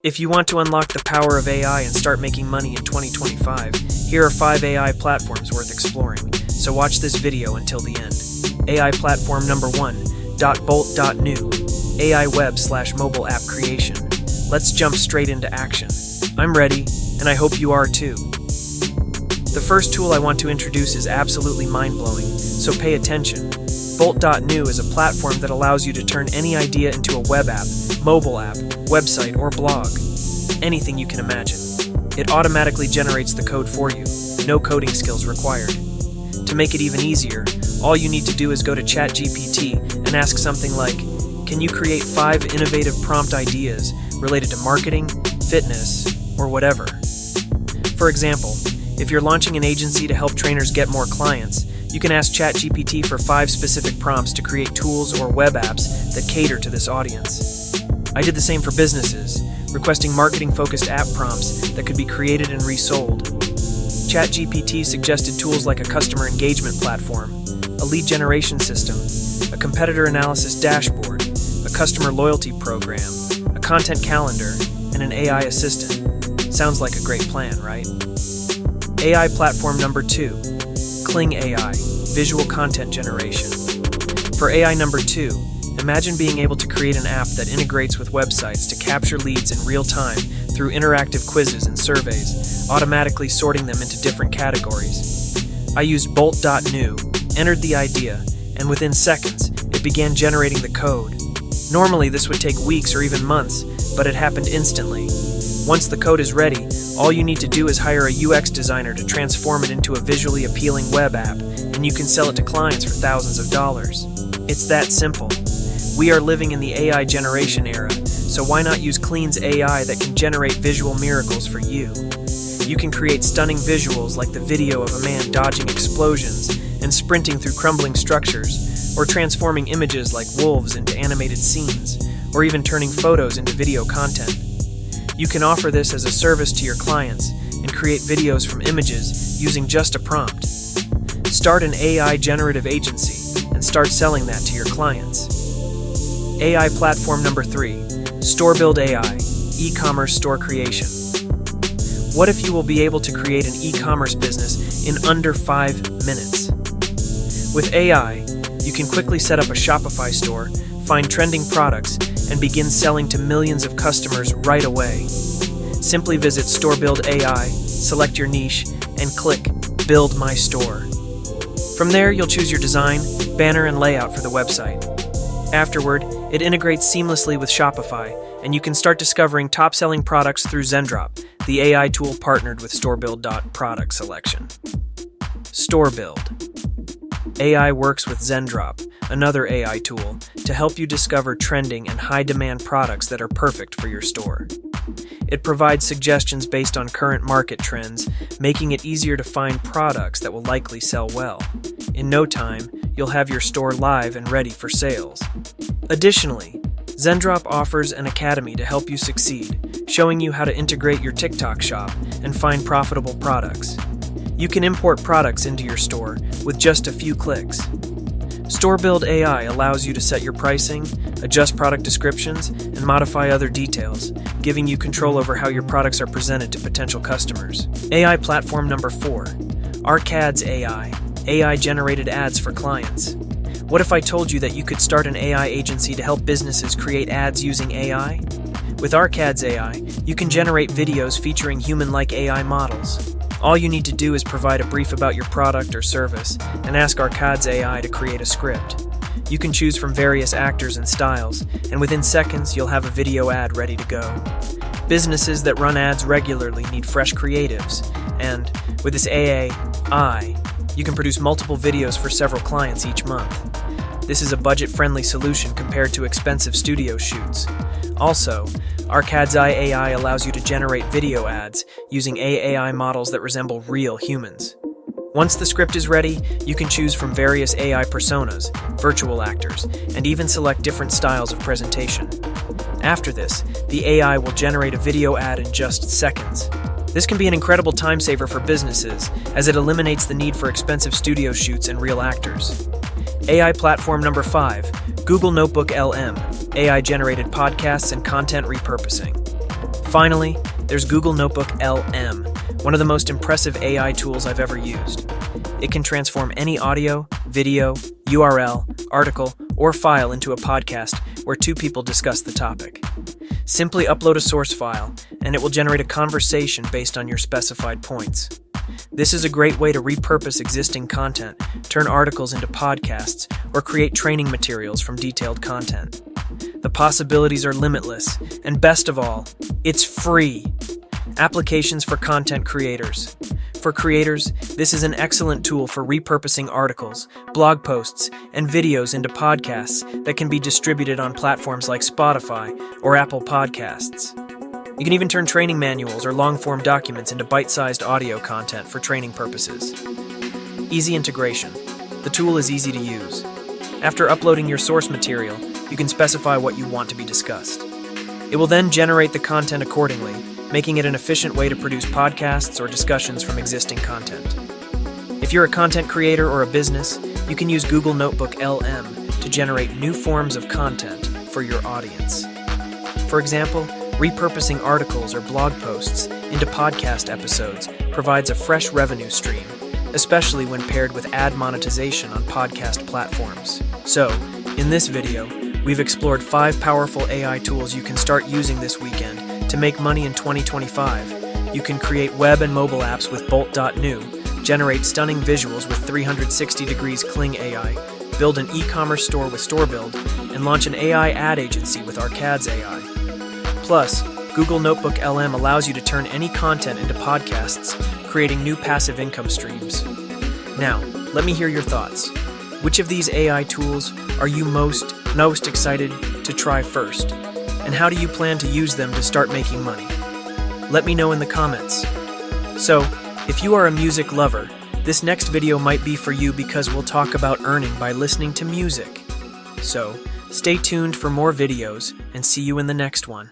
If you want to unlock the power of AI and start making money in 2025, here are 5 AI platforms worth exploring, so watch this video until the end. AI platform number 1, Bolt.new, AI web/mobile app creation. Let's jump straight into action. I'm ready, and I hope you are too. The first tool I want to introduce is absolutely mind-blowing, so pay attention. Bolt.new is a platform that allows you to turn any idea into a web app, mobile app, website, or blog. Anything you can imagine. It automatically generates the code for you, no coding skills required. To make it even easier, all you need to do is go to ChatGPT and ask something like, can you create 5 innovative prompt ideas related to marketing, fitness, or whatever? For example, if you're launching an agency to help trainers get more clients, you can ask ChatGPT for 5 specific prompts to create tools or web apps that cater to this audience. I did the same for businesses, requesting marketing-focused app prompts that could be created and resold. ChatGPT suggested tools like a customer engagement platform, a lead generation system, a competitor analysis dashboard, a customer loyalty program, a content calendar, and an AI assistant. Sounds like a great plan, right? AI platform number 2, Kling AI, visual content generation. For AI number 2, imagine being able to create an app that integrates with websites to capture leads in real time through interactive quizzes and surveys, automatically sorting them into different categories. I used Bolt.new, entered the idea, and within seconds, it began generating the code. Normally, this would take weeks or even months, but it happened instantly. Once the code is ready, all you need to do is hire a UX designer to transform it into a visually appealing web app, and you can sell it to clients for thousands of dollars. It's that simple. We are living in the AI generation era, so why not use Kling's AI that can generate visual miracles for you? You can create stunning visuals like the video of a man dodging explosions and sprinting through crumbling structures, or transforming images like wolves into animated scenes, or even turning photos into video content. You can offer this as a service to your clients and create videos from images using just a prompt. Start an AI generative agency and start selling that to your clients. AI platform number 3, StoreBuild AI, e-commerce store creation. What if you will be able to create an e-commerce business in under 5 minutes? With AI, you can quickly set up a Shopify store, find trending products, and begin selling to millions of customers right away. Simply visit StoreBuild AI, select your niche, and click Build My Store. From there, you'll choose your design, banner, and layout for the website. Afterward, it integrates seamlessly with Shopify, and you can start discovering top-selling products through Zendrop, the AI tool partnered with StoreBuild. Product selection. StoreBuild. AI works with Zendrop, another AI tool, to help you discover trending and high-demand products that are perfect for your store. It provides suggestions based on current market trends, making it easier to find products that will likely sell well. In no time, you'll have your store live and ready for sales. Additionally, Zendrop offers an academy to help you succeed, showing you how to integrate your TikTok shop and find profitable products. You can import products into your store with just a few clicks. StoreBuild AI allows you to set your pricing, adjust product descriptions, and modify other details, giving you control over how your products are presented to potential customers. AI platform number 4, Arcads AI, AI-generated ads for clients. What if I told you that you could start an AI agency to help businesses create ads using AI? With Arcads AI, you can generate videos featuring human-like AI models. All you need to do is provide a brief about your product or service and ask Arcads AI to create a script. You can choose from various actors and styles, and within seconds you'll have a video ad ready to go. Businesses that run ads regularly need fresh creatives, and with this AI, you can produce multiple videos for several clients each month. This is a budget-friendly solution compared to expensive studio shoots. Also, Arcads AI allows you to generate video ads using AI models that resemble real humans. Once the script is ready, you can choose from various AI personas, virtual actors, and even select different styles of presentation. After this, the AI will generate a video ad in just seconds. This can be an incredible time saver for businesses, as it eliminates the need for expensive studio shoots and real actors. AI platform number 5, Google Notebook LM, AI-generated podcasts and content repurposing. Finally, there's Google Notebook LM, one of the most impressive AI tools I've ever used. It can transform any audio, video, URL, article, or file into a podcast where two people discuss the topic. Simply upload a source file, and it will generate a conversation based on your specified points. This is a great way to repurpose existing content, turn articles into podcasts, or create training materials from detailed content. The possibilities are limitless, and best of all, it's free. Applications for content creators. For creators, this is an excellent tool for repurposing articles, blog posts, and videos into podcasts that can be distributed on platforms like Spotify or Apple Podcasts. You can even turn training manuals or long-form documents into bite-sized audio content for training purposes. Easy integration. The tool is easy to use. After uploading your source material, you can specify what you want to be discussed. It will then generate the content accordingly, making it an efficient way to produce podcasts or discussions from existing content. If you're a content creator or a business, you can use Google Notebook LM to generate new forms of content for your audience. For example, repurposing articles or blog posts into podcast episodes provides a fresh revenue stream, especially when paired with ad monetization on podcast platforms. So, in this video, we've explored 5 powerful AI tools you can start using this weekend to make money in 2025. You can create web and mobile apps with Bolt.new, generate stunning visuals with 360 degrees Kling AI, build an e-commerce store with StoreBuild, and launch an AI ad agency with Arcade's AI. Plus, Google Notebook LM allows you to turn any content into podcasts, creating new passive income streams. Now, let me hear your thoughts. Which of these AI tools are you most excited to try first? And how do you plan to use them to start making money? Let me know in the comments. So, if you are a music lover, this next video might be for you because we'll talk about earning by listening to music. So, stay tuned for more videos and see you in the next one.